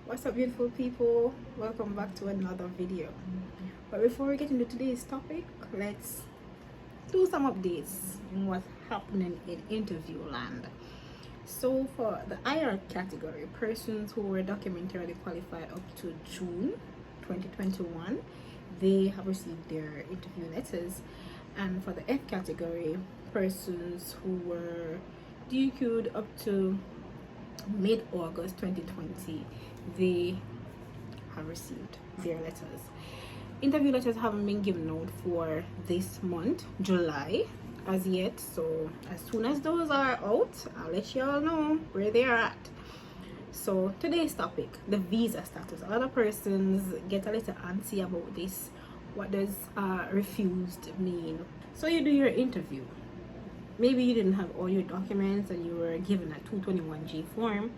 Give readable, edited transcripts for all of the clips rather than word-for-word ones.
What's up, beautiful people? Welcome back to another video. But before we get into today's topic, let's do some updates on what's happening in interview land. So for the IR category, persons who were documentarily qualified up to June 2021, they have received their interview letters. And for the F category, persons who were DQ'd up to mid-August 2020, they have received their letters. Interview letters haven't been given out for this month, July, as yet. So as soon as those are out, I'll let you all know where they are at. So today's topic, the visa status. A lot of persons get a little antsy about this. What does refused mean? So you do your interview. Maybe you didn't have all your documents and you were given a 221G form,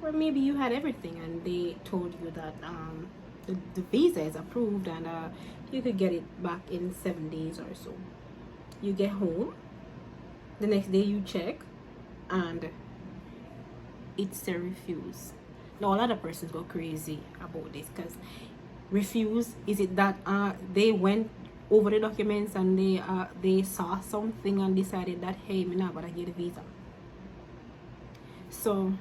or maybe you had everything and they told you that the visa is approved and you could get it back in 7 days or so. You get home, the next day you check, and it's a refuse. Now a lot of persons go crazy about this because refuse, is it that they went over the documents and they saw something and decided that, hey, me not gonna get a visa? So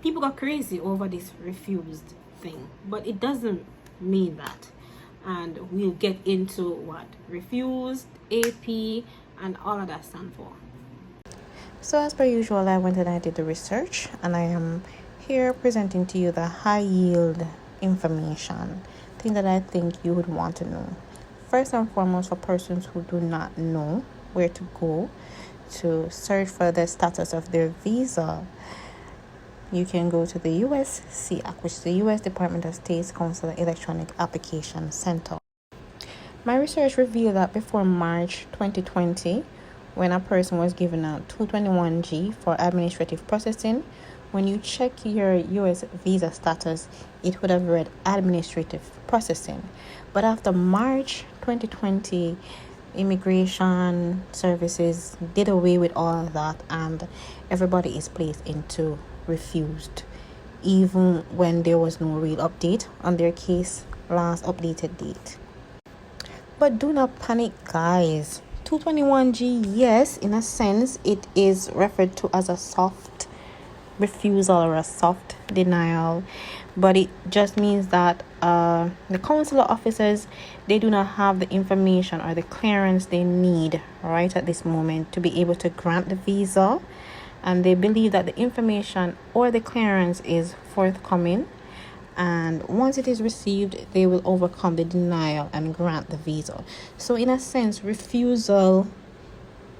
people got crazy over this refused thing, but it doesn't mean that. And we'll get into what refused, AP, and all of that stand for. So as per usual, I went and I did the research, and I am here presenting to you the high yield information, thing that I think you would want to know. First and foremost, for persons who do not know where to go to search for the status of their visa, you can go to the US CEAC, which is the US Department of State's Consular Electronic Application Center. My research revealed that before March 2020, when a person was given a 221G for administrative processing, when you check your US visa status, it would have read administrative processing. But after March 2020, immigration services did away with all of that, and everybody is placed into refused, even when there was no real update on their case last updated date. But do not panic, guys. 221G, yes, in a sense, it is referred to as a soft refusal or a soft denial, but it just means that the consular officers, they do not have the information or the clearance they need right at this moment to be able to grant the visa, and they believe that the information or the clearance is forthcoming, and once it is received, they will overcome the denial and grant the visa. So in a sense, refusal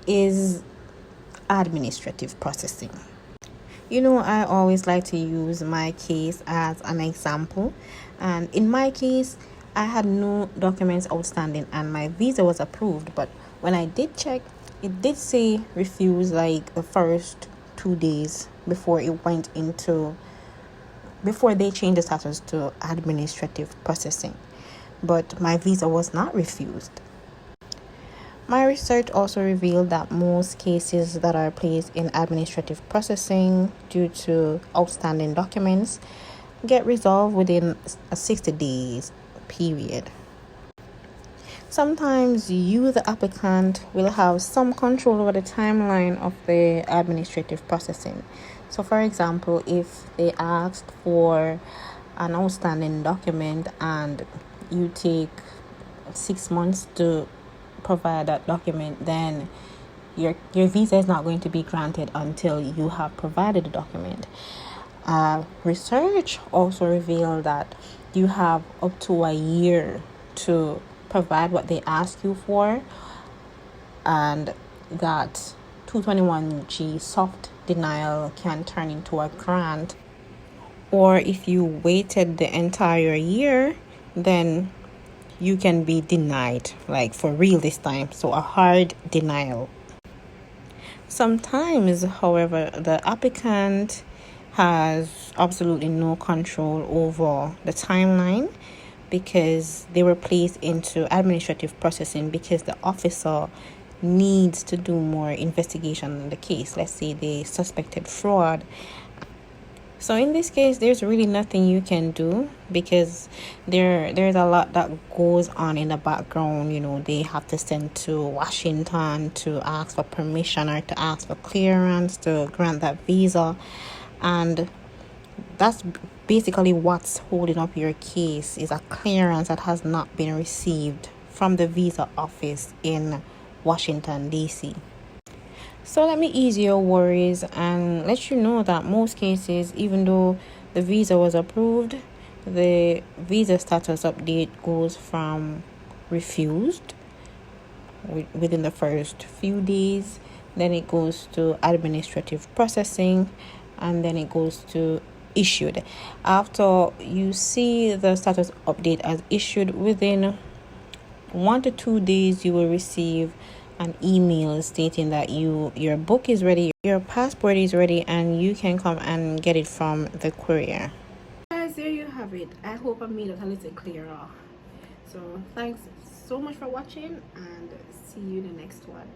is administrative processing. You know, I always like to use my case as an example. And in my case, I had no documents outstanding and my visa was approved. But when I did check, it did say refuse like the first 2 days before they changed the status to administrative processing. But my visa was not refused. My research also revealed that most cases that are placed in administrative processing due to outstanding documents get resolved within a 60 days period. Sometimes you, the applicant, will have some control over the timeline of the administrative processing. So for example, if they asked for an outstanding document and you take 6 months to provide that document, then your visa is not going to be granted until you have provided the document. Research also revealed that you have up to a year to provide what they ask you for, and that 221G soft denial can turn into a grant. Or if you waited the entire year, then you can be denied, like for real this time. So a hard denial. Sometimes, however, the applicant has absolutely no control over the timeline because they were placed into administrative processing because the officer needs to do more investigation on the case. Let's say they suspected fraud So in this case, there's really nothing you can do because there's a lot that goes on in the background. You know, they have to send to Washington to ask for permission or to ask for clearance to grant that visa, and that's basically what's holding up your case, is a clearance that has not been received from the visa office in Washington, D.C. So let me ease your worries and let you know that most cases, even though the visa was approved, the visa status update goes from refused within the first few days, then it goes to administrative processing, and then it goes to issued. After you see the status update as issued, within 1 to 2 days you will receive an email stating that your book is ready, your passport is ready, and you can come and get it from the courier. Guys, there you have it. I hope I made it a little clearer. So thanks so much for watching, and see you in the next one.